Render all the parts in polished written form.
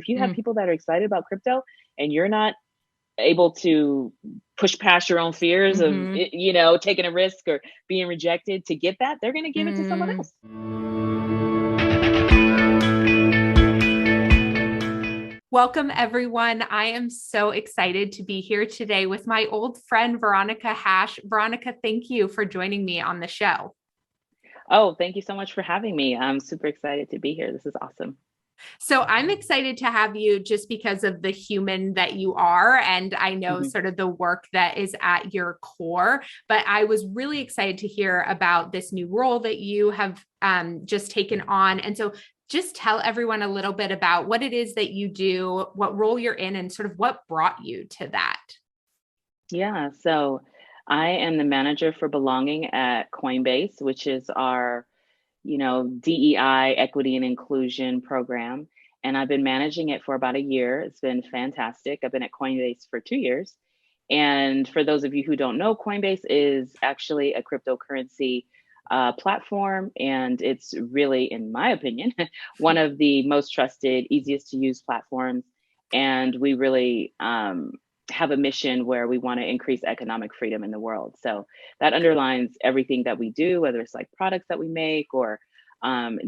If you have people that are excited about crypto and you're not able to push past your own fears of, Mm-hmm. taking a risk or being rejected to get that, they're going to give it to someone Mm. else. Welcome, everyone. I am so excited to be here today with my old friend, Veronica Hash. Veronica, thank you for joining me on the show. Oh, thank you so much for having me. I'm super excited to be here. This is awesome. So I'm excited to have you just because of the human that you are. And I know Hmm. sort of the work that is at your core. But I was really excited to hear about this new role that you have just taken on. And so just tell everyone a little bit about what it is that you do, what role you're in, and sort of what brought you to that. Yeah, so I am the manager for belonging at Coinbase, which is our, DEI, equity and inclusion program. And I've been managing it for about a year. It's been fantastic. I've been at Coinbase for 2 years. And for those of you who don't know, Coinbase is actually a cryptocurrency platform. And it's really, in my opinion, one of the most trusted, easiest to use platforms. And we really have a mission where we want to increase economic freedom in the world. So that underlines everything that we do, whether it's like products that we make or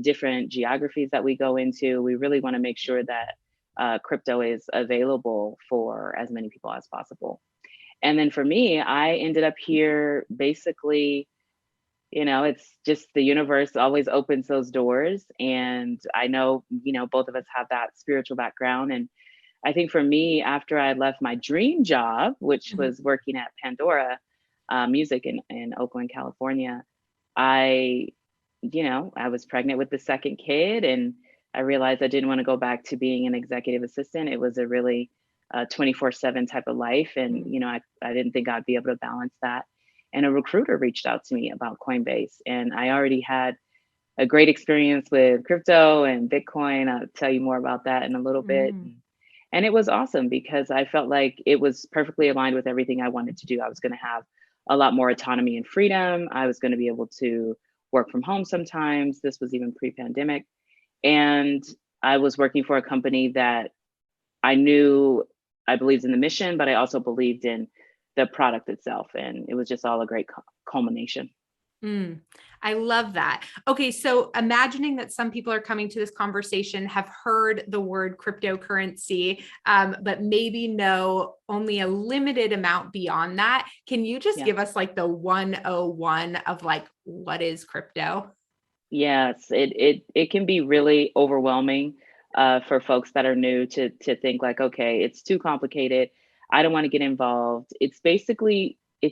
different geographies that we go into. We really want to make sure that crypto is available for as many people as possible. And then for me, I ended up here basically, it's just the universe always opens those doors. And I know, both of us have that spiritual background. And I think for me, after I left my dream job, which Mhm. was working at Pandora Music in Oakland, California, I, I was pregnant with the second kid and I realized I didn't want to go back to being an executive assistant. It was a really 24/7 type of life. And, I didn't think I'd be able to balance that. And a recruiter reached out to me about Coinbase. And I already had a great experience with crypto and Bitcoin. I'll tell you more about that in a little bit. Mm. And it was awesome because I felt like it was perfectly aligned with everything I wanted to do. I was going to have a lot more autonomy and freedom. I was going to be able to work from home sometimes. This was even pre pandemic. And I was working for a company that I knew I believed in the mission, but I also believed in the product itself. And it was just all a great culmination. Mm, I love that. Okay, so imagining that some people are coming to this conversation, have heard the word cryptocurrency, but maybe know only a limited amount beyond that. Can you just Yeah. give us like the 101 of like what is crypto? Yes, it can be really overwhelming for folks that are new to think like, okay, it's too complicated. I don't want to get involved. It's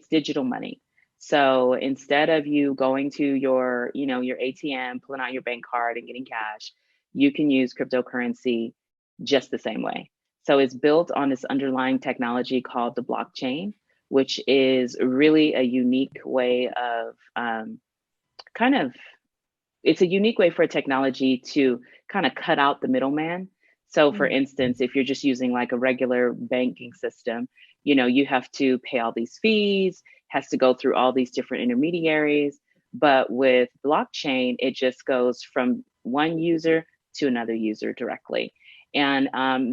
digital money. So instead of you going to your ATM, pulling out your bank card and getting cash, you can use cryptocurrency just the same way. So it's built on this underlying technology called the blockchain, which is really a unique way of kind of it's a unique way for a technology to kind of cut out the middleman. So, for Mm. instance, if you're just using like a regular banking system, you have to pay all these fees, has to go through all these different intermediaries. But with blockchain, it just goes from one user to another user directly. And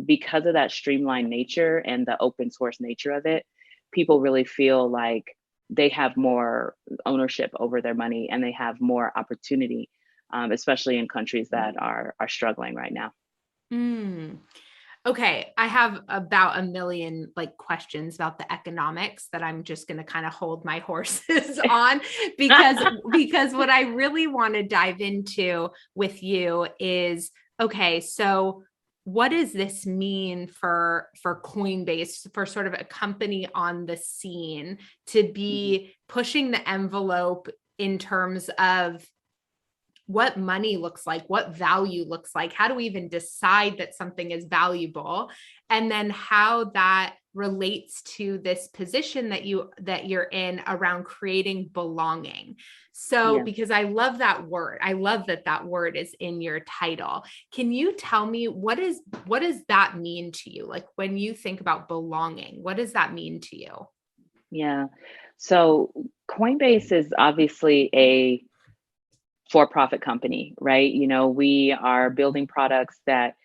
because of that streamlined nature and the open source nature of it, people really feel like they have more ownership over their money and they have more opportunity, especially in countries that are struggling right now. Mm. Okay, I have about a million like questions about the economics that I'm just going to kind of hold my horses on because what I really want to dive into with you is okay, so what does this mean for Coinbase, for sort of a company on the scene to Mhm. be pushing the envelope in terms of what money looks like, what value looks like, how do we even decide that something is valuable, and then how that relates to this position that you're in around creating belonging. So Yeah. because I love that word, I love that that word is in your title. Can you tell me what does that mean to you? Like when you think about belonging, what does that mean to you? Yeah. So Coinbase is obviously a for profit company, right? We are building products that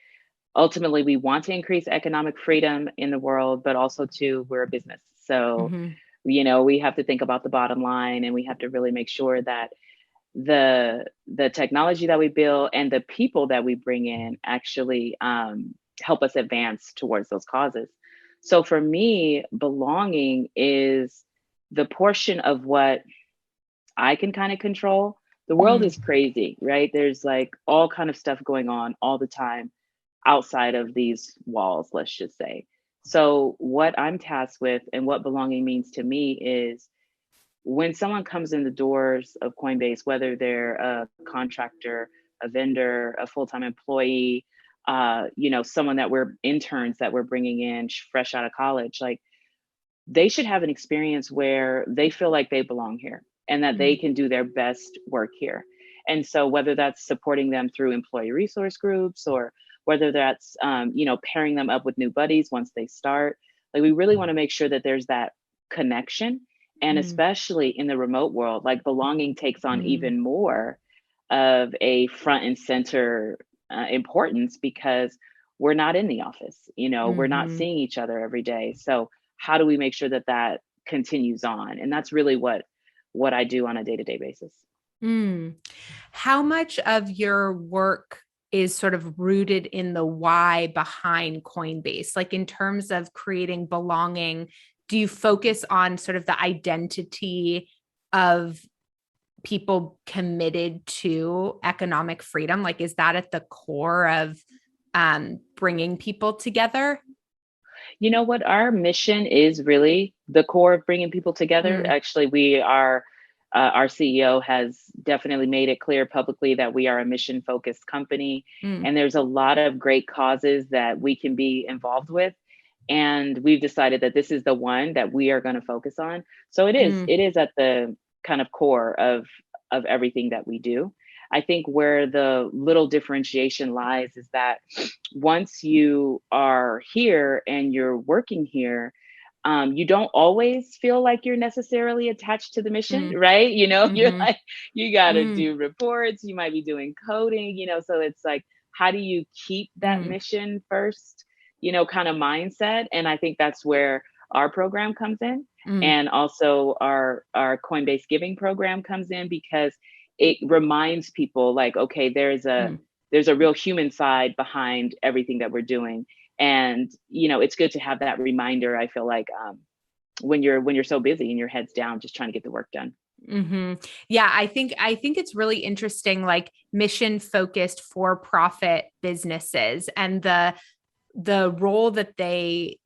ultimately we want to increase economic freedom in the world, but also too, we're a business. So, Mm-hmm. we have to think about the bottom line, and we have to really make sure that the technology that we build and the people that we bring in actually help us advance towards those causes. So for me, belonging is the portion of what I can kind of control. The world is crazy, right? There's like all kind of stuff going on all the time outside of these walls, let's just say. So what I'm tasked with and what belonging means to me is when someone comes in the doors of Coinbase, whether they're a contractor, a vendor, a full-time employee, someone that we're interns that we're bringing in fresh out of college, like they should have an experience where they feel like they belong here and that they can do their best work here. And so whether that's supporting them through employee resource groups or whether that's pairing them up with new buddies once they start, like we really want to make sure that there's that connection. And especially in the remote world, like belonging takes on even more of a front and center importance because we're not in the office, we're not seeing each other every day. So how do we make sure that that continues on? And that's really what I do on a day-to-day basis. How much of your work is sort of rooted in the why behind Coinbase? Like in terms of creating belonging, do you focus on sort of the identity of people committed to economic freedom? Like, is that at the core of bringing people together? You know what? Our mission is really the core of bringing people together. Actually, our CEO has definitely made it clear publicly that we are a mission focused company. And there's a lot of great causes that we can be involved with. And we've decided that this is the one that we are going to focus on. So it is at the kind of core of everything that we do. I think where the little differentiation lies is that once you are here and you're working here, you don't always feel like you're necessarily attached to the mission, right? You're like, you got to do reports, you might be doing coding, so it's like, how do you keep that mission first, kind of mindset? And I think that's where our program comes in. And also our Coinbase Giving program comes in because it reminds people like, okay, there's a real human side behind everything that we're doing. And it's good to have that reminder. I feel like when you're so busy and your head's down just trying to get the work done. Yeah, I think it's really interesting, like mission focused for profit businesses and the role that they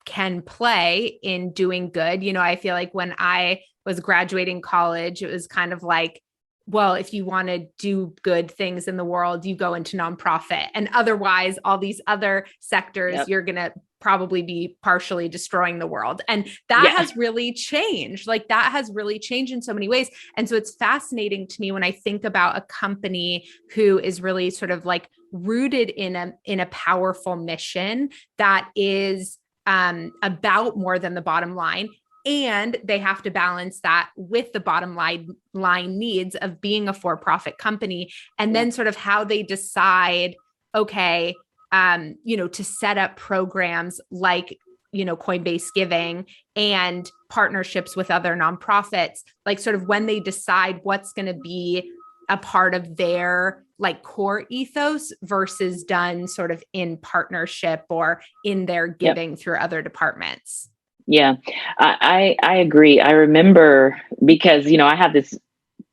can play in doing good. I feel like when I was graduating college, it was kind of like, well, if you want to do good things in the world, you go into nonprofit, and otherwise all these other sectors, you're going to probably be partially destroying the world. And that has really changed. Like that has really changed in so many ways. And so it's fascinating to me when I think about a company who is really sort of like rooted in a powerful mission that is about more than the bottom line. And they have to balance that with the bottom line needs of being a for-profit company. And then sort of how they decide, okay, to set up programs like, Coinbase Giving and partnerships with other nonprofits, like sort of when they decide what's going to be a part of their like core ethos versus done sort of in partnership or in their giving through other departments. Yeah, I agree. I remember because, I have this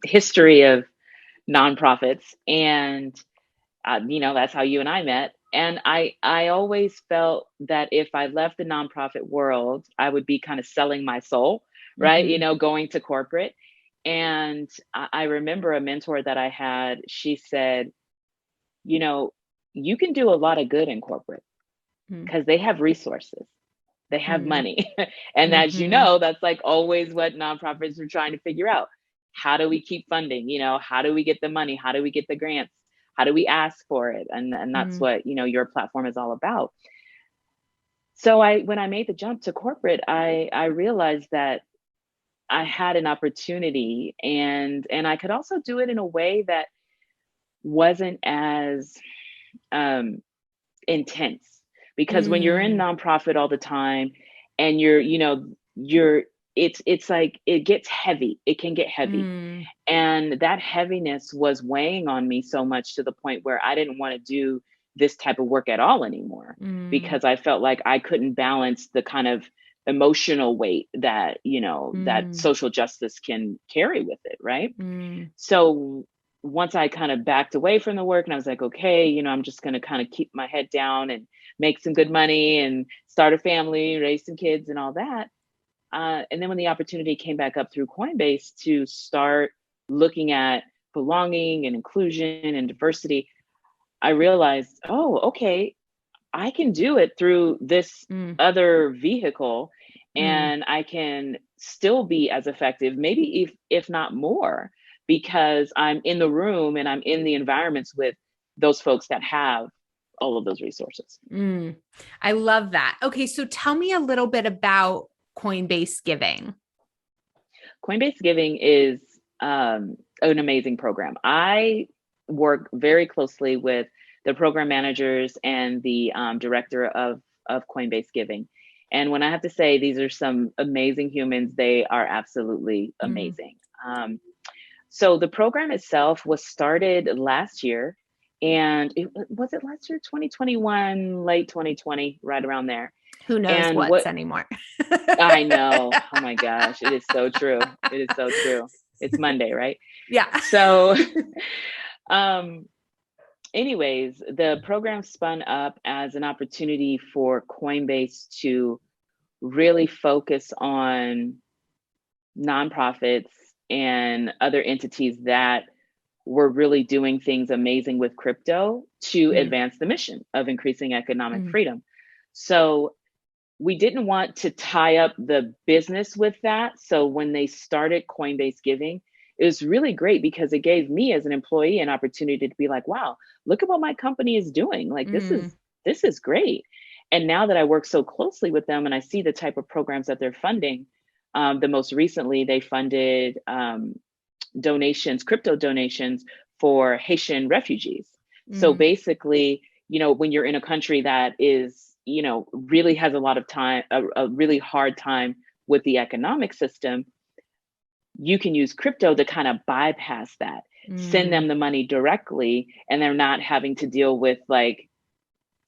history of nonprofits and, that's how you and I met. And I always felt that if I left the nonprofit world, I would be kind of selling my soul, right? Going to corporate. And I remember a mentor that I had, she said, you can do a lot of good in corporate because they have resources. They have money. And as you know, that's like always what nonprofits are trying to figure out. How do we keep funding? How do we get the money? How do we get the grants? How do we ask for it? And that's what, your platform is all about. So when I made the jump to corporate, I realized that I had an opportunity and I could also do it in a way that wasn't as intense, because when you're in Mm, nonprofit all the time and you're it's like it gets heavy. It can get heavy. mm, And that heaviness was weighing on me so much to the point where I didn't want to do this type of work at all anymore, mm, because I felt like I couldn't balance the kind of emotional weight that, that mm, social justice can carry with it, right? mm, So once I kind of backed away from the work and I was like, okay, I'm just going to kind of keep my head down and make some good money and start a family, raise some kids and all that. And then when the opportunity came back up through Coinbase to start looking at belonging and inclusion and diversity, I realized, oh, okay, I can do it through this mm, other vehicle, mm. and I can still be as effective, maybe if not more, because I'm in the room and I'm in the environments with those folks that have all of those resources. Mm. I love that. Okay, so tell me a little bit about Coinbase Giving. Coinbase Giving is an amazing program. I work very closely with the program managers and the director of Coinbase Giving. And when I have to say, these are some amazing humans, they are absolutely Mm, amazing. So the program itself was started last year, and was it last year, 2021, late 2020, right around there. who knows And what's what anymore? I know. Oh my gosh, it is so true. It is so true. It's Monday, right? Yeah. So, um, anyways, the program spun up as an opportunity for Coinbase to really focus on nonprofits and other entities that were really doing things amazing with crypto to Mm, advance the mission of increasing economic mm, freedom. So we didn't want to tie up the business with that. So when they started Coinbase Giving, it was really great because it gave me as an employee an opportunity to be like, wow, look at what my company is doing. Like mm, this is great. And now that I work so closely with them and I see the type of programs that they're funding, the most recently they funded donations, crypto donations for Haitian refugees. So mm, basically, when you're in a country that is, really has a lot of time, a really hard time with the economic system, you can use crypto to kind of bypass that, send mm, them the money directly, and they're not having to deal with, like,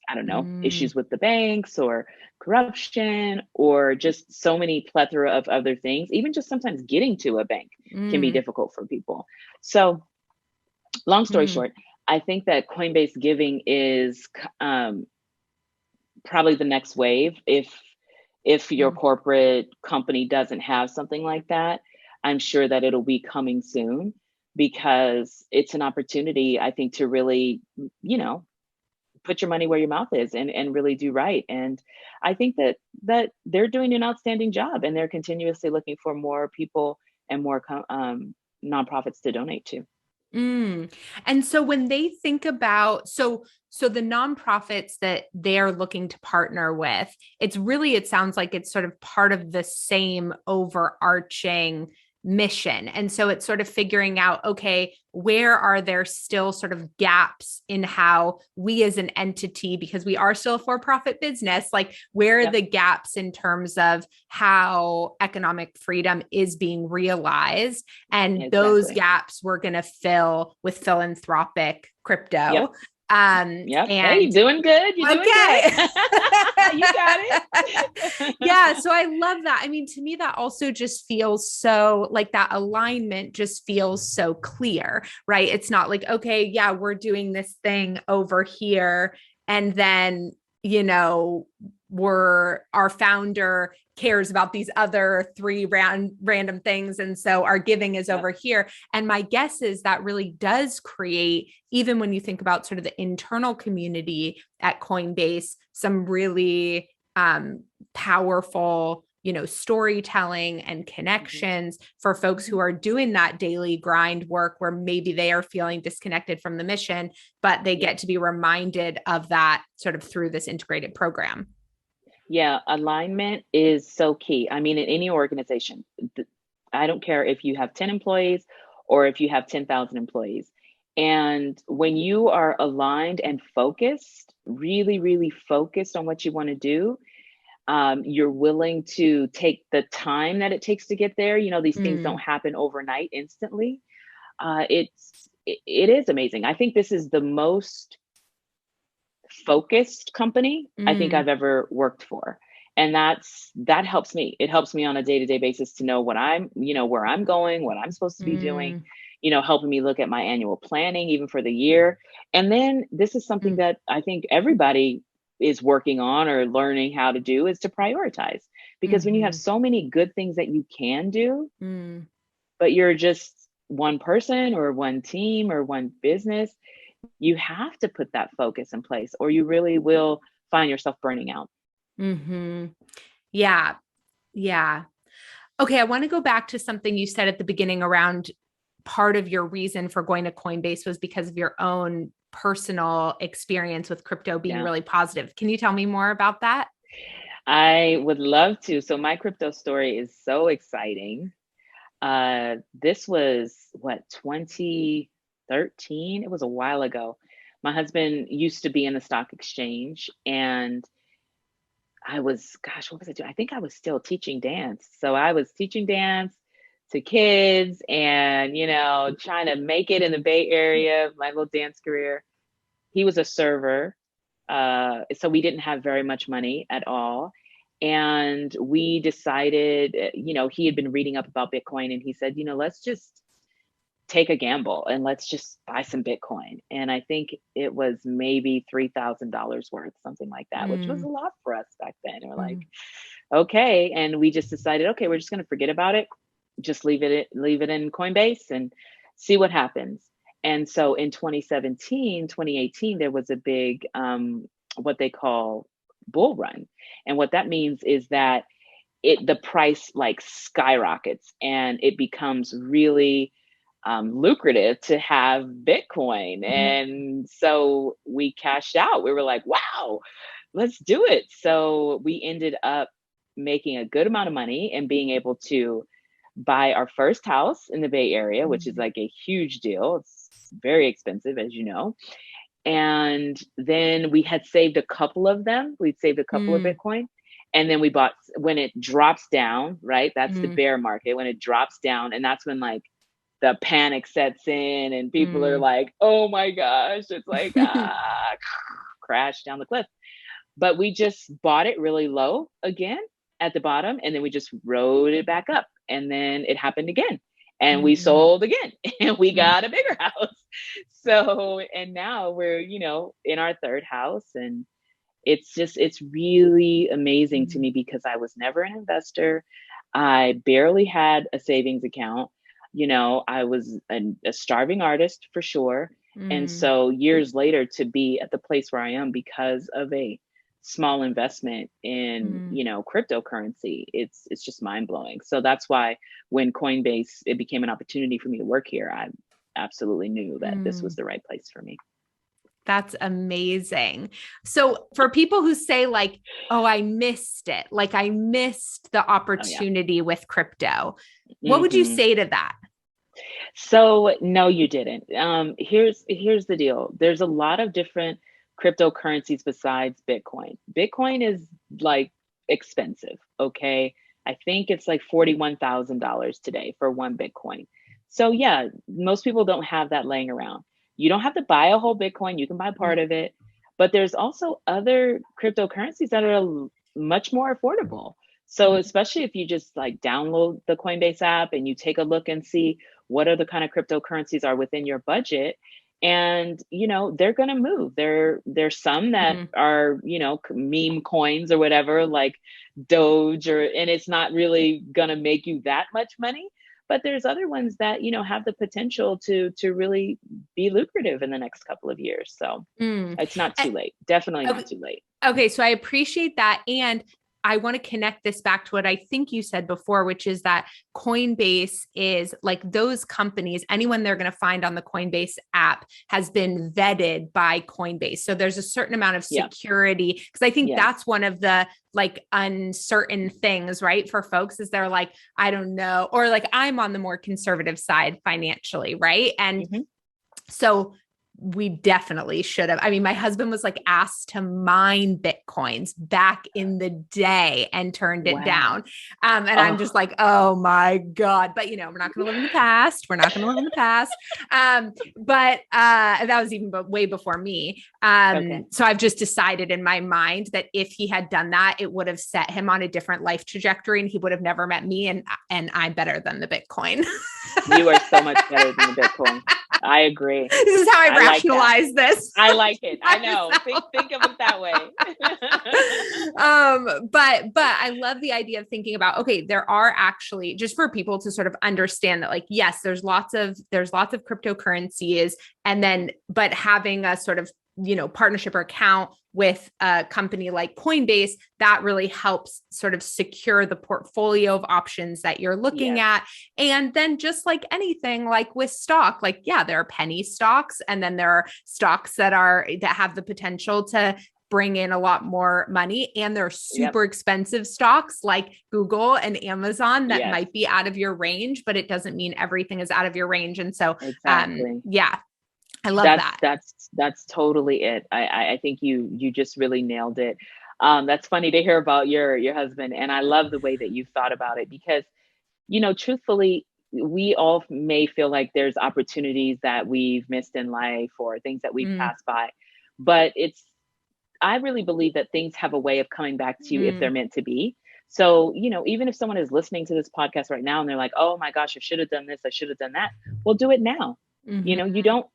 I don't know, mm, issues with the banks or corruption or just so many plethora of other things. Even just sometimes getting to a bank can be mm, difficult for people. So, long story mm, short, I think that Coinbase Giving is probably the next wave. If your mm. corporate company doesn't have something like that, I'm sure that it'll be coming soon, because it's an opportunity, I think, to really, you know, put your money where your mouth is and really do right. And I think that they're doing an outstanding job, and they're continuously looking for more people and more nonprofits to donate to. Mm. And so when they think about so the nonprofits that they're looking to partner with, it sounds like it's sort of part of the same overarching mission. And so it's sort of figuring out, okay, where are there still sort of gaps in how we as an entity, because we are still a for-profit business, like where are Yep, the gaps in terms of how economic freedom is being realized? And those exactly. gaps we're going to fill with philanthropic Yep, crypto. yep. Hey, And you're doing good. You're doing okay. good. You got it. Yeah. So I love that. I mean, to me, that also just feels so like that alignment just feels so clear, right? It's not like, okay, yeah, we're doing this thing over here. And then, you know, our founder cares about these other three random things. And so our giving is Yep. over here. And my guess is that really does create, even when you think about sort of the internal community at Coinbase, some really powerful, storytelling and Mhm. connections for folks who Mhm. are doing that daily grind work where maybe they are feeling disconnected from the mission, but they Yep. get to be reminded of that sort of through this integrated program. Yeah, alignment is so key. I mean, in any organization, I don't care if you have 10 employees or if you have 10,000 employees. And when you are aligned and focused, really, really focused on what you want to do, you're willing to take the time that it takes to get there. You know, these things don't happen overnight, instantly. It is amazing. I think this is the most focused company I think I've ever worked for. And that helps me. It helps me on a day-to-day basis to know where I'm going, what I'm supposed to be doing, helping me look at my annual planning, even for the year. And then this is something that I think everybody is working on or learning how to do, is to prioritize. Because when you have so many good things that you can do, but you're just one person or one team or one business, you have to put that focus in place, or you really will find yourself burning out. Yeah. Yeah. Okay. I want to go back to something you said at the beginning around part of your reason for going to Coinbase was because of your own personal experience with crypto being really positive. Can you tell me more about that? I would love to. So my crypto story is so exciting. This was 2013? It was a while ago. My husband used to be in the stock exchange, and what was I doing? I think I was still teaching dance. So I was teaching dance to kids and, trying to make it in the Bay Area, my little dance career. He was a server. So we didn't have very much money at all. And we decided, he had been reading up about Bitcoin, and he said, let's just take a gamble and let's just buy some Bitcoin. And I think it was maybe $3,000 worth, something like that, which was a lot for us back then. And we're like, okay. And we just decided, okay, we're just going to forget about it. Just leave it in Coinbase and see what happens. And so in 2018, there was a big, what they call bull run. And what that means is that the price like skyrockets, and it becomes really lucrative to have Bitcoin. And so we cashed out. We were like, wow, let's do it. So we ended up making a good amount of money and being able to buy our first house in the Bay Area, which is like a huge deal. It's very expensive, as you know. And then we had saved a couple of them. We'd saved a couple of Bitcoin. And then we bought, when it drops down, right? That's the bear market, when it drops down. And that's when like the panic sets in and people are like, oh my gosh, it's like, crash down the cliff. But we just bought it really low again at the bottom. And then we just rode it back up. And then it happened again. And we sold again and we got a bigger house. So, and now we're, in our third house, and it's really amazing to me because I was never an investor. I barely had a savings account. I was a starving artist for sure. And so years later, to be at the place where I am because of a small investment in, cryptocurrency, it's just mind blowing. So that's why when Coinbase, it became an opportunity for me to work here, I absolutely knew that this was the right place for me. That's amazing. So for people who say like, oh, I missed it, like I missed the opportunity with crypto, what would you say to that? So no, you didn't. Here's the deal. There's a lot of different cryptocurrencies besides Bitcoin. Bitcoin is like expensive. Okay. I think it's like $41,000 today for one Bitcoin. So yeah, most people don't have that laying around. You don't have to buy a whole Bitcoin. You can buy part of it, but there's also other cryptocurrencies that are much more affordable. So especially if you just like download the Coinbase app and you take a look and see what other kind of cryptocurrencies are within your budget, and they're going to move. There's some that are meme coins or whatever, like Doge, and it's not really going to make you that much money. But there's other ones that have the potential to really be lucrative in the next couple of years. So it's not too late. Definitely not too late. Okay, so I appreciate that, and I want to connect this back to what I think you said before, which is that Coinbase is like those companies, anyone they're going to find on the Coinbase app has been vetted by Coinbase. So there's a certain amount of security, because I think that's one of the like uncertain things, right? For folks is they're like, I don't know, or like I'm on the more conservative side financially, right? And So we definitely should have. I mean, my husband was like asked to mine Bitcoins back in the day and turned it Wow. down. And I'm just like, oh my God. But, you know, we're not going to live in the past. We're not going to live in the past. But that was even way before me. Okay. So I've just decided in my mind that if he had done that, it would have set him on a different life trajectory and he would have never met me. And I'm better than the Bitcoin. You are so much better than the Bitcoin. I agree. This is how I rationalize this. I like it. I know. Think of it that way. But I love the idea of thinking about, okay, there are actually, just for people to sort of understand that, like, yes, there's lots of cryptocurrencies, and then, but having a sort of, you know, partnership or account with a company like Coinbase, that really helps sort of secure the portfolio of options that you're looking at. And then just like anything, like with stock, like, yeah, there are penny stocks, and then there are stocks that have the potential to bring in a lot more money. And there are super expensive stocks like Google and Amazon that might be out of your range, but it doesn't mean everything is out of your range. And so, I love that. That's totally it. I think you just really nailed it. That's funny to hear about your husband. And I love the way that you thought about it because, you know, truthfully, we all may feel like there's opportunities that we've missed in life or things that we've passed by. But I really believe that things have a way of coming back to you if they're meant to be. So, you know, even if someone is listening to this podcast right now and they're like, oh my gosh, I should have done this, I should have done that. Well, do it now. You know, you don't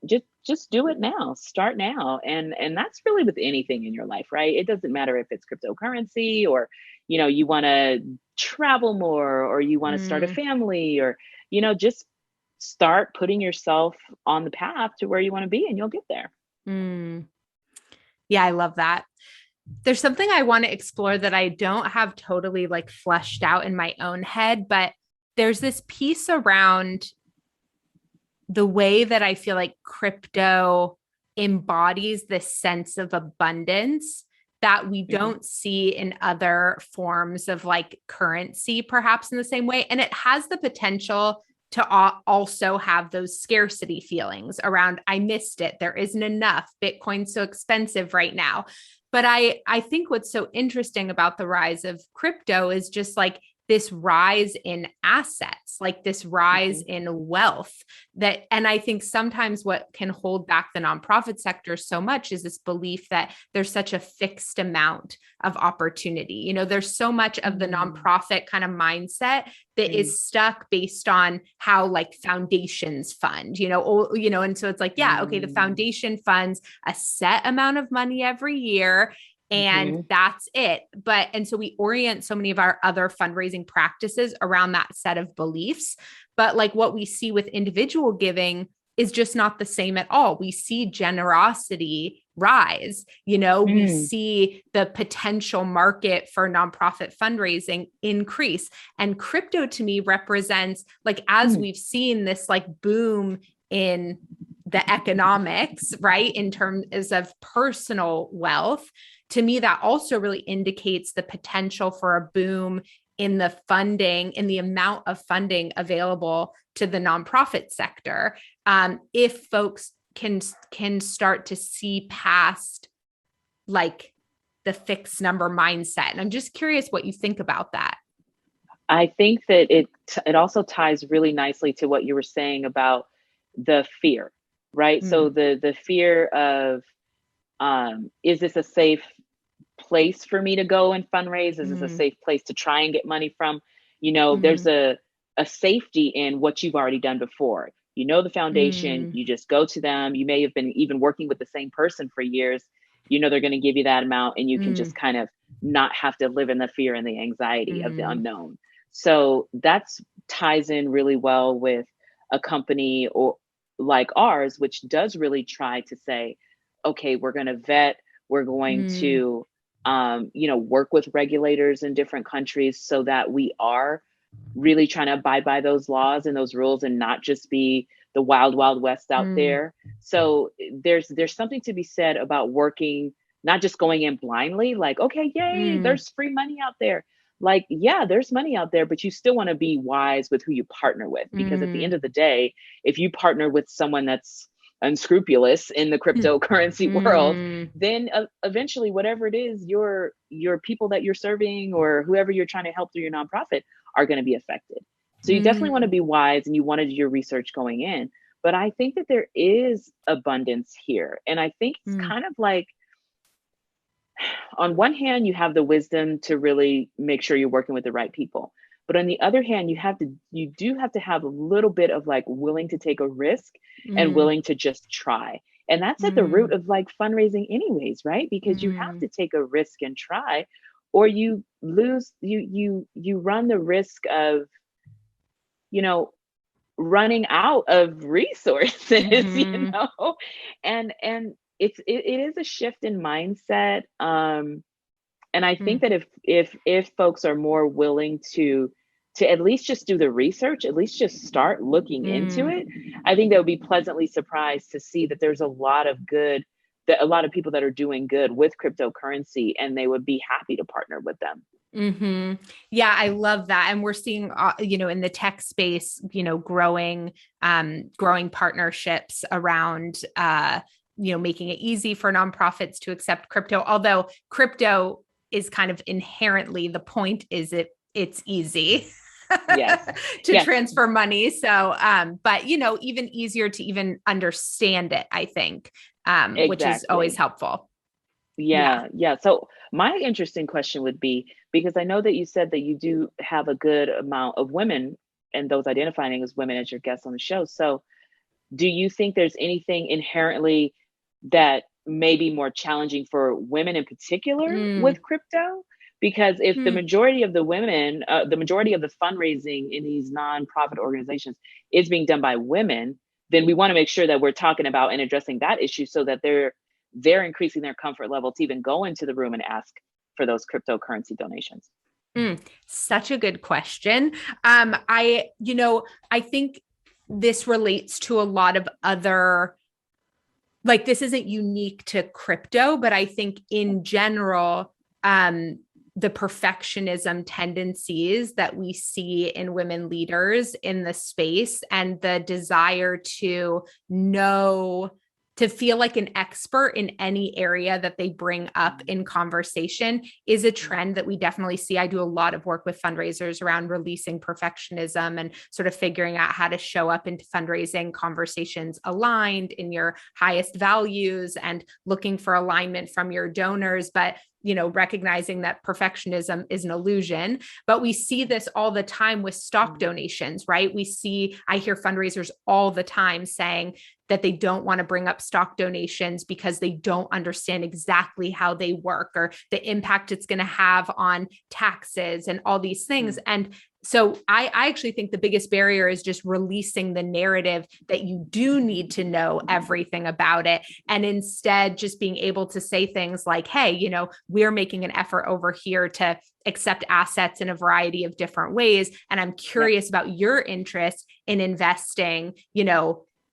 just do it now, start now. And that's really with anything in your life, right? It doesn't matter if it's cryptocurrency or, you know, you want to travel more or you want to start a family or, you know, just start putting yourself on the path to where you want to be and you'll get there. Yeah, I love that. There's something I want to explore that I don't have totally like fleshed out in my own head, but there's this piece around the way that I feel like crypto embodies this sense of abundance that we don't see in other forms of like currency, perhaps in the same way. And it has the potential to also have those scarcity feelings around, I missed it. There isn't enough. Bitcoin's so expensive right now. But I think what's so interesting about the rise of crypto is just like this rise in assets, like this rise in wealth and I think sometimes what can hold back the nonprofit sector so much is this belief that there's such a fixed amount of opportunity. You know, there's so much of the nonprofit kind of mindset that is stuck based on how like foundations fund, and so it's like, okay, the foundation funds a set amount of money every year. And that's it. And so we orient so many of our other fundraising practices around that set of beliefs. But like what we see with individual giving is just not the same at all. We see generosity rise, we see the potential market for nonprofit fundraising increase. And crypto to me represents like, as we've seen this like boom in the economics, right? In terms of personal wealth, to me, that also really indicates the potential for a boom in the funding, in the amount of funding available to the nonprofit sector. If folks can start to see past like the fixed number mindset. And I'm just curious what you think about that. I think that it also ties really nicely to what you were saying about the fear, right? So the fear of, is this a safe place for me to go and fundraise? Is this a safe place to try and get money from? There's a safety in what you've already done before. The foundation, you just go to them. You may have been even working with the same person for years. They're going to give you that amount and you can just kind of not have to live in the fear and the anxiety of the unknown. So that's ties in really well with a company or like ours, which does really try to say, okay, we're going to vet, we're going to, work with regulators in different countries so that we are really trying to abide by those laws and those rules and not just be the wild, wild west out there. So there's something to be said about working, not just going in blindly, like, okay, yay, there's free money out there. Like, yeah, there's money out there, but you still want to be wise with who you partner with, because at the end of the day, if you partner with someone that's unscrupulous in the cryptocurrency world, Mm, then eventually whatever it is, your people that you're serving or whoever you're trying to help through your nonprofit are going to be affected. So you definitely want to mm, be wise, and you want to do your research going in. But I think that there is abundance here. And I think it's mm, kind of like, on one hand, you have the wisdom to really make sure you're working with the right people. But on the other hand, you do have to have a little bit of like willing to take a risk and mm, willing to just try. And that's at the root mm, of like fundraising anyways, right? Because you have mm, to take a risk and try, or you lose, you run the risk of, you know, running out of resources, mhm, and it is a shift in mindset. And I think mm, that if folks are more willing to at least just do the research, at least just start looking into mm. it, I think they'll be pleasantly surprised to see that there's a lot of good, that a lot of people that are doing good with cryptocurrency, and they would be happy to partner with them. Hmm. Yeah, I love that. And we're seeing, in the tech space, growing partnerships around, making it easy for nonprofits to accept crypto. Although crypto is kind of inherently, the point is it's easy Yes. to Yes, transfer money. So, but even easier to even understand it, I think, which is always exactly. helpful. Yeah. Yeah, yeah. So my interesting question would be, because I know that you said that you do have a good amount of women and those identifying as women as your guests on the show. So do you think there's anything inherently that may be more challenging for women in particular Mm, with crypto? Because if the mm, majority of the women, the majority of the fundraising in these nonprofit organizations is being done by women, then we want to make sure that we're talking about and addressing that issue so that they're increasing their comfort level to even go into the room and ask for those cryptocurrency donations. Such a good question. I think this relates to a lot of other, like, this isn't unique to crypto, but I think in general, the perfectionism tendencies that we see in women leaders in the space and the desire to know, to feel like an expert in any area that they bring up in conversation is a trend that we definitely see. I do a lot of work with fundraisers around releasing perfectionism and sort of figuring out how to show up into fundraising conversations aligned in your highest values and looking for alignment from your donors. But recognizing that perfectionism is an illusion. But we see this all the time with stock donations, right? I hear fundraisers all the time saying that they don't want to bring up stock donations because they don't understand exactly how they work or the impact it's going to have on taxes and all these things. And so I actually think the biggest barrier is just releasing the narrative that you do need to know everything about it. And instead just being able to say things like, hey, we're making an effort over here to accept assets in a variety of different ways. And I'm Yep. curious about your interest in investing,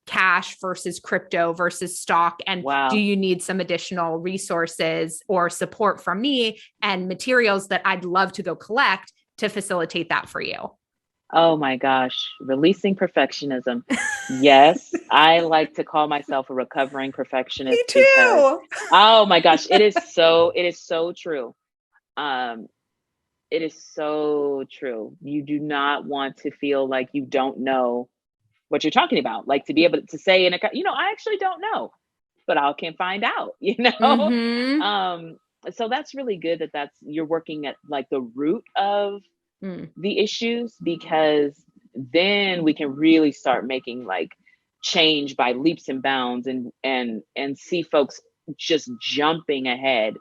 cash versus crypto versus stock. And do Wow. you need some additional resources or support from me and materials that I'd love to go collect to facilitate that for you? Oh my gosh, releasing perfectionism. Yes, I like to call myself a recovering Me perfectionist because, too. oh my gosh, it is so true. Um, it is so true. You do not want to feel like you don't know what you're talking about. Like to be able to say I actually don't know, but I can find out, Mm-hmm. Um, so that's really good that you're working at like the root of Mm. the issues, because then we can really start making like change by leaps and bounds, and see folks just jumping ahead.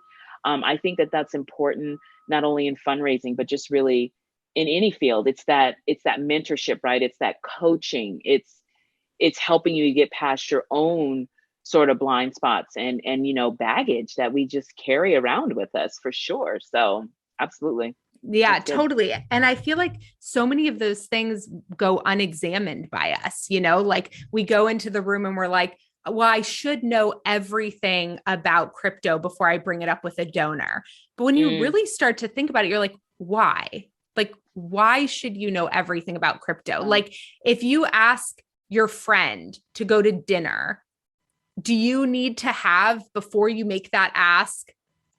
I think that that's important, not only in fundraising but just really in any field. It's that mentorship, right? It's that coaching. It's helping you get past your own sort of blind spots and baggage that we just carry around with us, for sure. So absolutely, Yeah, that's good. totally. And I feel like so many of those things go unexamined by us, like we go into the room and we're like, well, I should know everything about crypto before I bring it up with a donor. But when you Mm, really start to think about it, you're like, why? Like, why should you know everything about crypto? wow. Like, if you ask your friend to go to dinner do you need to have, before you make that ask,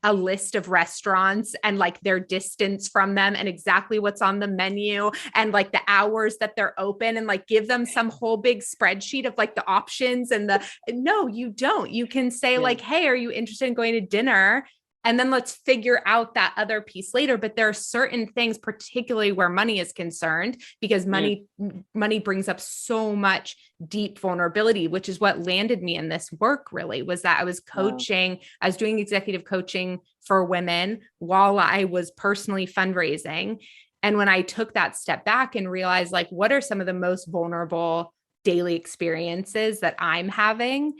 a list of restaurants and like their distance from them and exactly what's on the menu and like the hours that they're open, and like give them some whole big spreadsheet of like the options and no, you don't. You can say like, hey, are you interested in going to dinner? And then let's figure out that other piece later. But there are certain things, particularly where money is concerned, because money brings up so much deep vulnerability, which is what landed me in this work really, was that I was coaching, I was doing executive coaching for women while I was personally fundraising. And when I took that step back and realized like, what are some of the most vulnerable daily experiences that I'm having?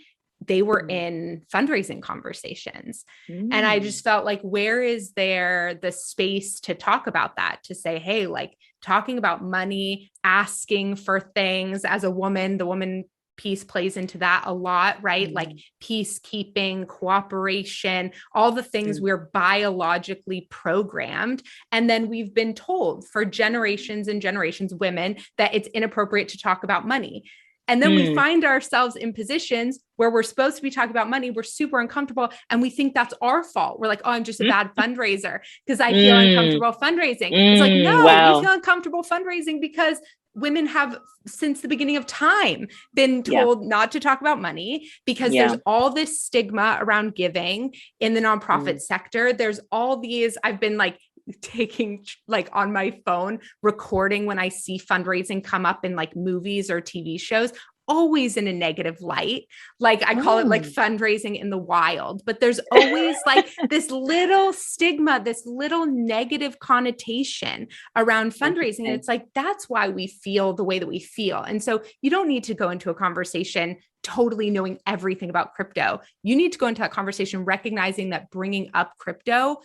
They were in fundraising conversations. And I just felt like, where is there the space to talk about that, to say, hey, like talking about money, asking for things as a woman, the woman piece plays into that a lot, right? Like peacekeeping, cooperation, all the things we're biologically programmed. And then we've been told for generations and generations, women, that it's inappropriate to talk about money. And then we find ourselves in positions where we're supposed to be talking about money. We're super uncomfortable. And we think that's our fault. We're like, oh, I'm just a bad fundraiser because I feel uncomfortable fundraising. It's like, no, you feel uncomfortable fundraising because women have, since the beginning of time, been told not to talk about money, because there's all this stigma around giving in the nonprofit sector. There's all these, I've been like taking like on my phone, recording when I see fundraising come up in like movies or TV shows, always in a negative light. Like I call it like fundraising in the wild, but there's always like this little stigma, this little negative connotation around fundraising. And it's like, that's why we feel the way that we feel. And so you don't need to go into a conversation totally knowing everything about crypto. You need to go into that conversation recognizing that bringing up crypto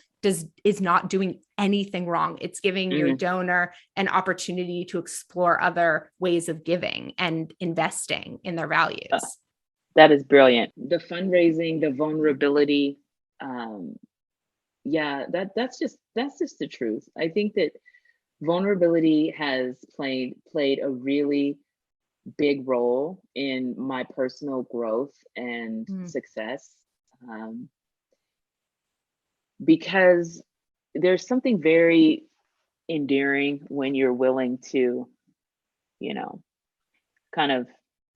is not doing anything wrong. It's giving your donor an opportunity to explore other ways of giving and investing in their values. That is brilliant. The fundraising, the vulnerability. That's just the truth. I think that vulnerability has played a really big role in my personal growth and success. Because there's something very endearing when you're willing to, kind of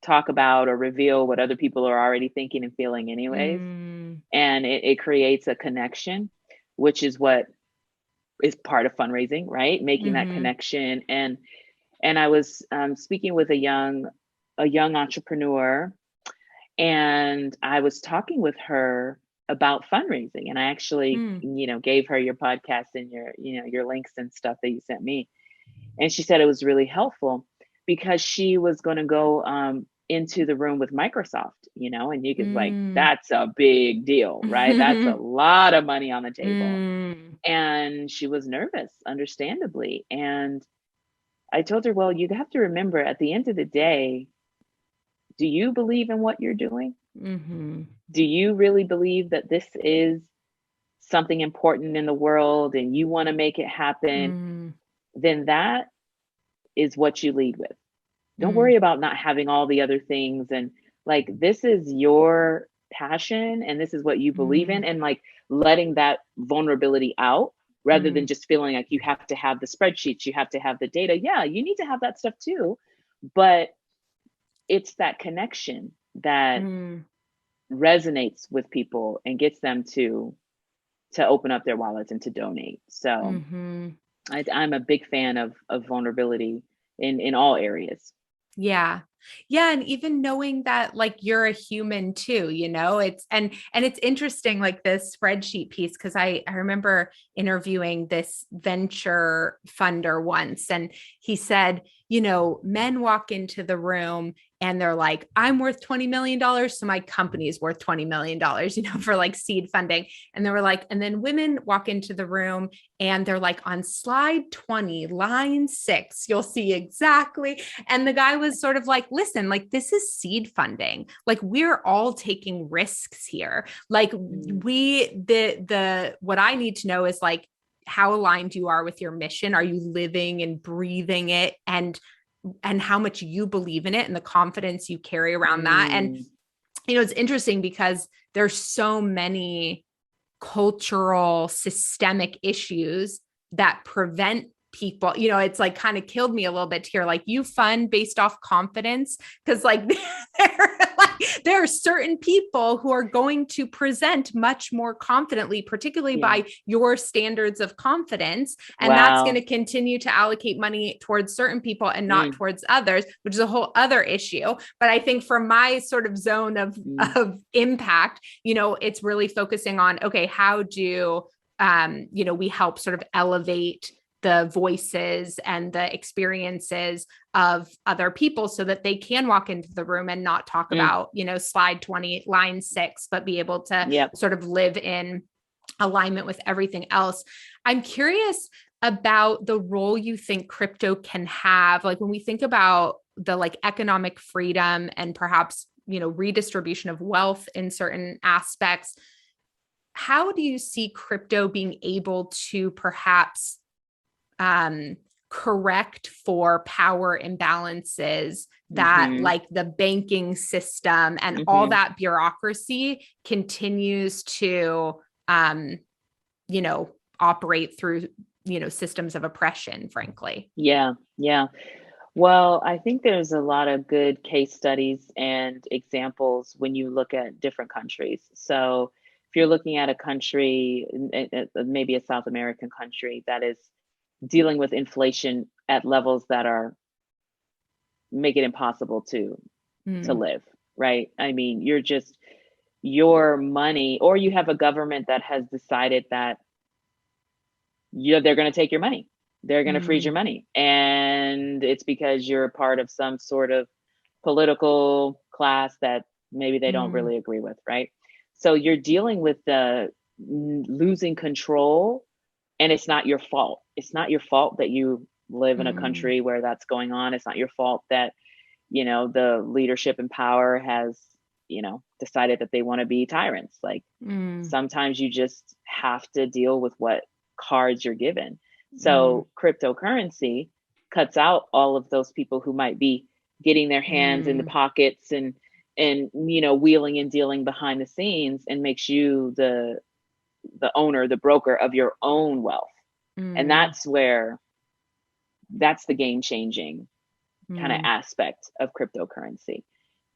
talk about or reveal what other people are already thinking and feeling anyways. And it creates a connection, which is what is part of fundraising, right? Making that connection. And I was speaking with a young entrepreneur, and I was talking with her about fundraising, and I actually, gave her your podcast and your links and stuff that you sent me. And she said it was really helpful because she was going to go into the room with Microsoft, and you could like, that's a big deal, right? That's a lot of money on the table. And she was nervous, understandably. And I told her, well, you have to remember, at the end of the day, do you believe in what you're doing? Do you really believe that this is something important in the world and you want to make it happen? Then that is what you lead with. Don't worry about not having all the other things. And like, this is your passion and this is what you believe in, and like letting that vulnerability out rather than just feeling like you have to have the spreadsheets, you have to have the data. Yeah, you need to have that stuff too. But it's that connection that resonates with people and gets them to open up their wallets and to donate. So I'm a big fan of vulnerability in all areas. Yeah. And even knowing that like you're a human too, it's, and it's interesting, like this spreadsheet piece. Cause I remember interviewing this venture funder once, and he said, men walk into the room and they're like, I'm worth $20 million. So my company is worth $20 million, for like seed funding. And they were like, and then women walk into the room and they're like, on slide 20, line 6, you'll see exactly. And the guy was sort of like, listen, like this is seed funding. Like we're all taking risks here. Like what I need to know is like, how aligned you are with your mission. Are you living and breathing it, and how much you believe in it and the confidence you carry around that? And it's interesting because there's so many cultural systemic issues that prevent people, it's like kind of killed me a little bit to hear like you fund based off confidence. Cause like there are certain people who are going to present much more confidently, particularly by your standards of confidence. And that's going to continue to allocate money towards certain people and not towards others, which is a whole other issue. But I think for my sort of zone of impact, it's really focusing on, okay, how do, we help sort of elevate the voices and the experiences of other people so that they can walk into the room and not talk about, slide 20, line 6, but be able to sort of live in alignment with everything else. I'm curious about the role you think crypto can have. Like when we think about the like economic freedom and perhaps, redistribution of wealth in certain aspects, how do you see crypto being able to perhaps correct for power imbalances that like the banking system and all that bureaucracy continues to, operate through, systems of oppression, frankly? Yeah. Well, I think there's a lot of good case studies and examples when you look at different countries. So if you're looking at a country, maybe a South American country that is dealing with inflation at levels that are make it impossible to live, right? I mean, your money, or you have a government that has decided that they're going to take your money. They're going to freeze your money. And it's because you're a part of some sort of political class that maybe they don't really agree with, right? So you're dealing with the losing control. And it's not your fault. It's not your fault that you live in a country where that's going on. It's not your fault that, the leadership in power has, decided that they want to be tyrants. Like sometimes you just have to deal with what cards you're given. So cryptocurrency cuts out all of those people who might be getting their hands in the pockets and wheeling and dealing behind the scenes, and makes you the owner, the broker of your own wealth. And that's the game changing kind of aspect of cryptocurrency.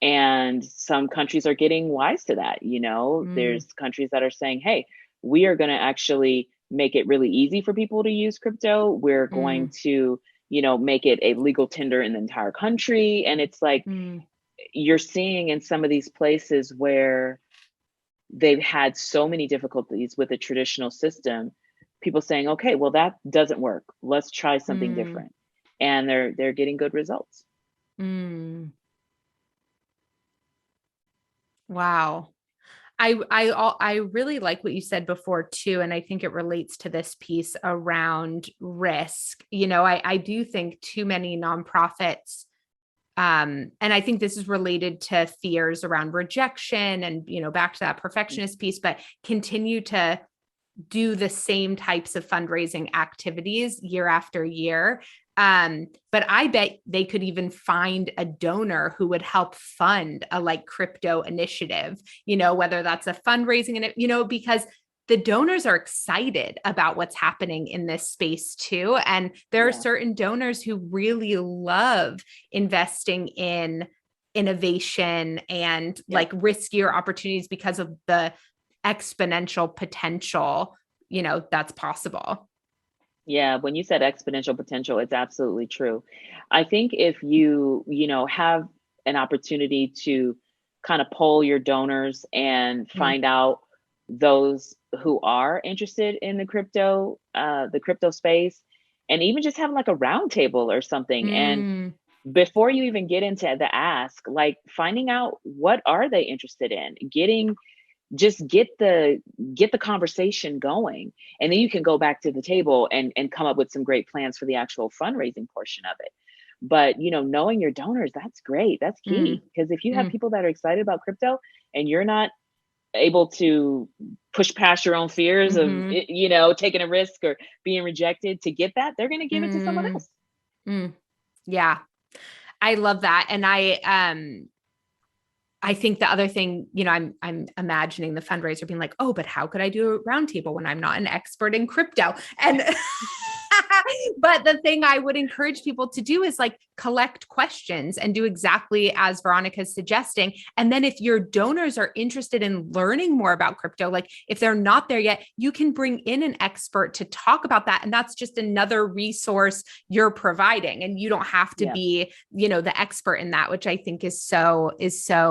And some countries are getting wise to that. There's countries that are saying, hey, we are going to actually make it really easy for people to use crypto. We're going to, make it a legal tender in the entire country. And it's like, you're seeing in some of these places where they've had so many difficulties with a traditional system, people saying, okay, well, that doesn't work. Let's try something different. And they're getting good results. Wow. I really like what you said before too. And I think it relates to this piece around risk. I do think too many nonprofits, and I think this is related to fears around rejection and, back to that perfectionist piece, but continue to do the same types of fundraising activities year after year. But I bet they could even find a donor who would help fund a like crypto initiative, whether that's a fundraising, and because the donors are excited about what's happening in this space too. And there are certain donors who really love investing in innovation and like riskier opportunities because of the exponential potential, that's possible. Yeah, when you said exponential potential, it's absolutely true. I think if you, have an opportunity to kind of poll your donors and find out those who are interested in the crypto space, and even just having like a round table or something. And before you even get into the ask, like finding out what are they interested in, get the conversation going, and then you can go back to the table and come up with some great plans for the actual fundraising portion of it. But knowing your donors, that's great. That's key, because if you have people that are excited about crypto and you're not able to push past your own fears of taking a risk or being rejected to get that, they're going to give it to someone else. Yeah, I love that. And I think the other thing, I'm imagining the fundraiser being like, oh, but how could I do a roundtable when I'm not an expert in crypto? And but the thing I would encourage people to do is like collect questions and do exactly as Veronica is suggesting. And then if your donors are interested in learning more about crypto, like if they're not there yet, you can bring in an expert to talk about that. And that's just another resource you're providing. And you don't have to Yeah. be, the expert in that, which I think is so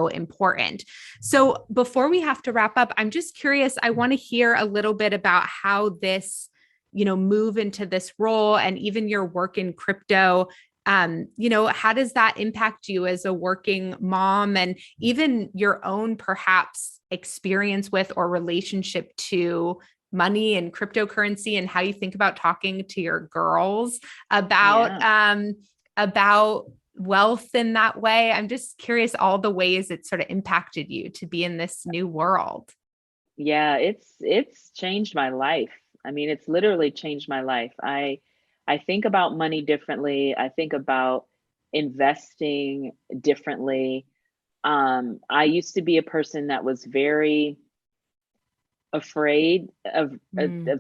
important. So before we have to wrap up, I'm just curious, I want to hear a little bit about how this move into this role and even your work in crypto, how does that impact you as a working mom, and even your own perhaps experience with or relationship to money and cryptocurrency, and how you think about talking to your girls about wealth in that way? I'm just curious all the ways it sort of impacted you to be in this new world. Yeah, it's changed my life. I mean, it's literally changed my life. I think about money differently. I think about investing differently. I used to be a person that was very afraid of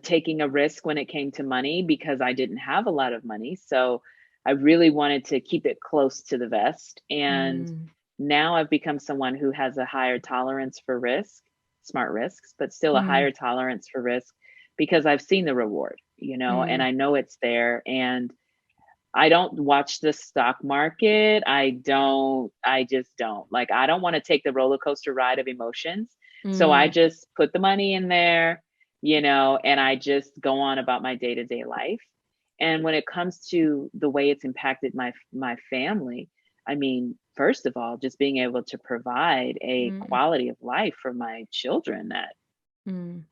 taking a risk when it came to money because I didn't have a lot of money. So I really wanted to keep it close to the vest. And now I've become someone who has a higher tolerance for risk, smart risks, but still a higher tolerance for risk because I've seen the reward, and I know it's there. And I don't watch the stock market. I just don't. Like, I don't want to take the roller coaster ride of emotions. So I just put the money in there, and I just go on about my day-to-day life. And when it comes to the way it's impacted my family, I mean, first of all, just being able to provide a quality of life for my children that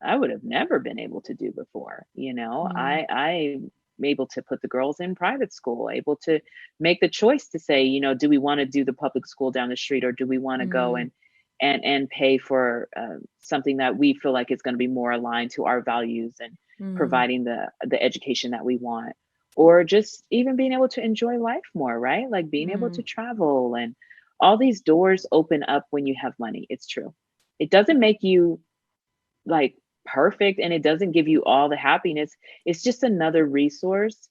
I would have never been able to do before. I'm able to put the girls in private school, able to make the choice to say, do we want to do the public school down the street, or do we want to go and pay for something that we feel like is going to be more aligned to our values and providing the education that we want, or just even being able to enjoy life more, right? Like being able to travel, and all these doors open up when you have money. It's true. It doesn't make you like perfect, and it doesn't give you all the happiness. It's just another resource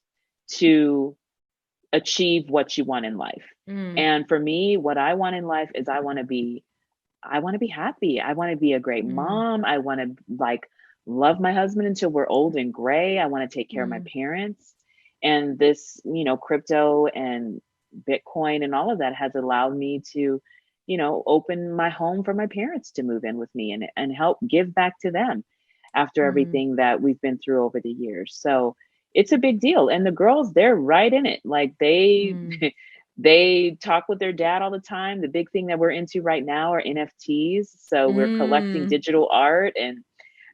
to achieve what you want in life. And for me, what I want in life is I want to be happy. I want to be a great mom. I want to like love my husband until we're old and gray. I want to take care of my parents. And this, crypto and Bitcoin and all of that has allowed me to, open my home for my parents to move in with me and help give back to them after everything that we've been through over the years. So it's a big deal. And the girls, they're right in it. Like they talk with their dad all the time. The big thing that we're into right now are NFTs. So we're collecting digital art, and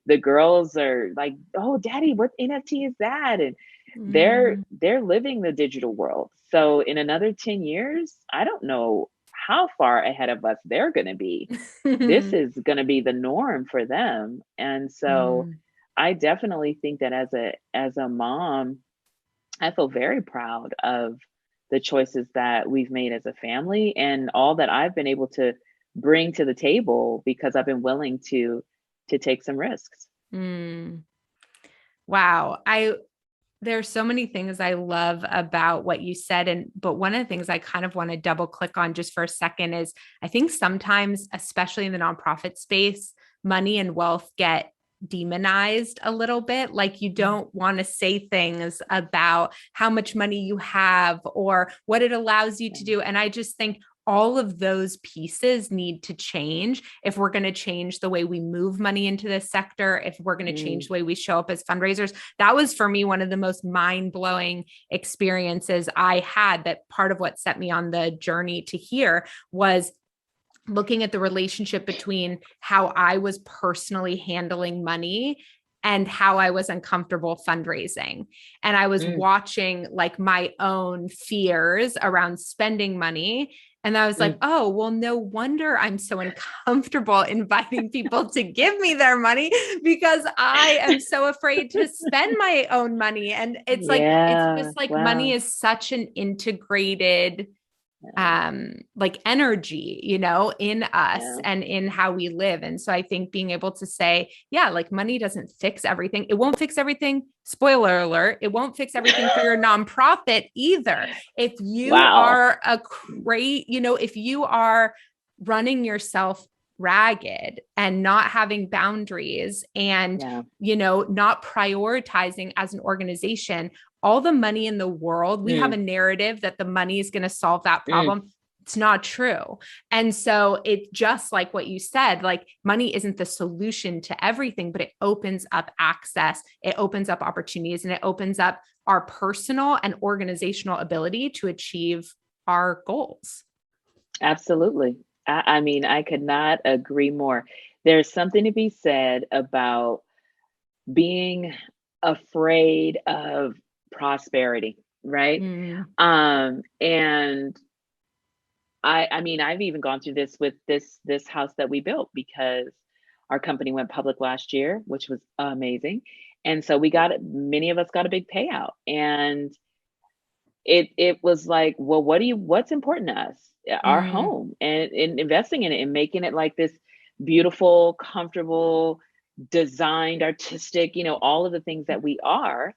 the girls are like, "Oh, daddy, what NFT is that?" And they're living the digital world. So in another 10 years, I don't know how far ahead of us they're going to be. This is going to be the norm for them. And so I definitely think that as a mom, I feel very proud of the choices that we've made as a family and all that I've been able to bring to the table because I've been willing to take some risks. Wow. There's so many things I love about what you said. But one of the things I kind of want to double click on just for a second is I think sometimes, especially in the nonprofit space, money and wealth get demonized a little bit. Like you don't want to say things about how much money you have or what it allows you to do. And I just think all of those pieces need to change if we're going to change the way we move money into this sector, if we're going to change the way we show up as fundraisers. That was for me one of the most mind-blowing experiences I had. That part of what set me on the journey to here was looking at the relationship between how I was personally handling money and how I was uncomfortable fundraising. And I was watching like my own fears around spending money. And I was like, oh, well, no wonder I'm so uncomfortable inviting people to give me their money because I am so afraid to spend my own money. And it's like, it's just like money is such an integrated like energy, in us Yeah. and in how we live. And so I think being able to say, yeah, like money doesn't fix everything. It won't fix everything. Spoiler alert. It won't fix everything for your nonprofit either. If you Wow. are if you are running yourself ragged and not having boundaries and, Yeah. not prioritizing as an organization, all the money in the world, we have Mm, a narrative that the money is going to solve that mm. problem. It's not true. And so it just like what you said, like money isn't the solution to everything, but it opens up access, it opens up opportunities, and it opens up our personal and organizational ability to achieve our goals. Absolutely. I mean, I could not agree more. There's something to be said about being afraid of prosperity, right? Mm, And I mean, I've even gone through this with this house that we built because our company went public last year, which was amazing. And so many of us got a big payout. And it was like, well, what's important to us? Our mm, home and investing in it and making it like this beautiful, comfortable, designed, artistic, all of the things that we are.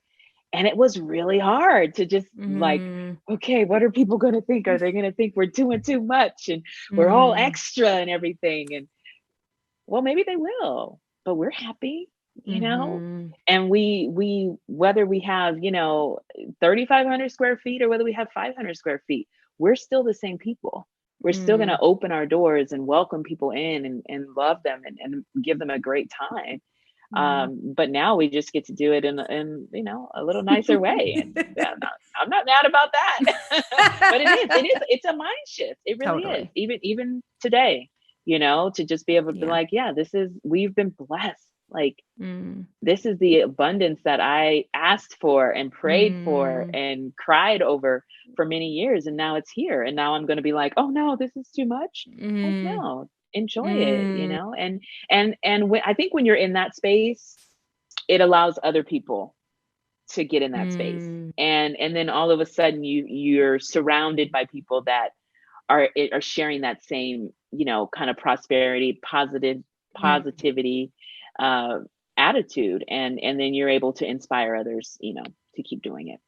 And it was really hard to just like, mm, okay, what are people going to think? Are they going to think we're doing too much and we're all mm, extra and everything? And well, maybe they will, but we're happy, you know? mm, And whether we have, 3,500 square feet or whether we have 500 square feet, we're still the same people. We're still going to mm, open our doors and welcome people in and love them and give them a great time. mm. But now we just get to do it in a little nicer way. And I'm not mad about that. But it's a mind shift. It really is. Totally. Even today, to just be able to be Yeah. like, yeah, we've been blessed. Like, Mm, this is the abundance that I asked for and prayed for mm, and cried over for many years. And now it's here. And now I'm going to be like, oh no, this is too much. Like, mm, no, enjoy it, mm, and I think when you're in that space, it allows other people to get in that space. mm, And then all of a sudden you're surrounded by people that are sharing that same, kind of prosperity, mm. positivity, uh, attitude, and then you're able to inspire others, to keep doing it.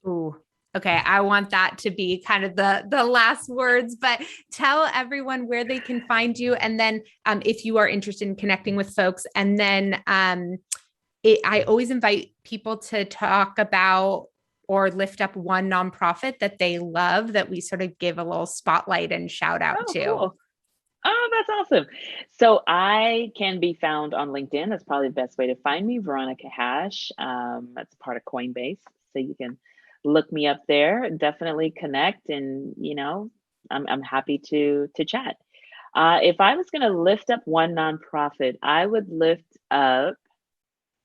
Ooh. Okay. I want that to be kind of the last words, but tell everyone where they can find you. And then if you are interested in connecting with folks, and then I always invite people to talk about or lift up one nonprofit that they love that we sort of give a little spotlight and shout out Oh, to. cool. Oh, that's awesome. So I can be found on LinkedIn. That's probably the best way to find me, Veronica Hash. That's part of Coinbase. So you can look me up there, definitely connect, and I'm happy to chat. If I was gonna lift up one nonprofit, I would lift up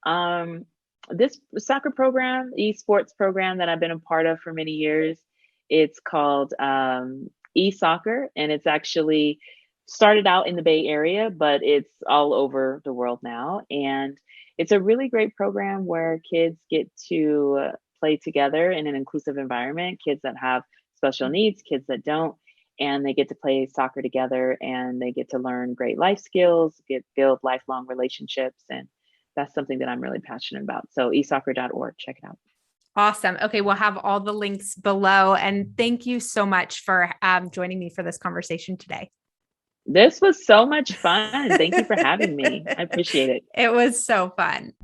um this soccer program, esports program that I've been a part of for many years. It's called eSoccer, and it's actually started out in the Bay Area, but it's all over the world now. And it's a really great program where kids get to play together in an inclusive environment, kids that have special needs, kids that don't, and they get to play soccer together and they get to learn great life skills, build lifelong relationships. And that's something that I'm really passionate about. So esoccer.org, check it out. Awesome. Okay. We'll have all the links below. And thank you so much for joining me for this conversation today. This was so much fun. Thank you for having me. I appreciate it. It was so fun.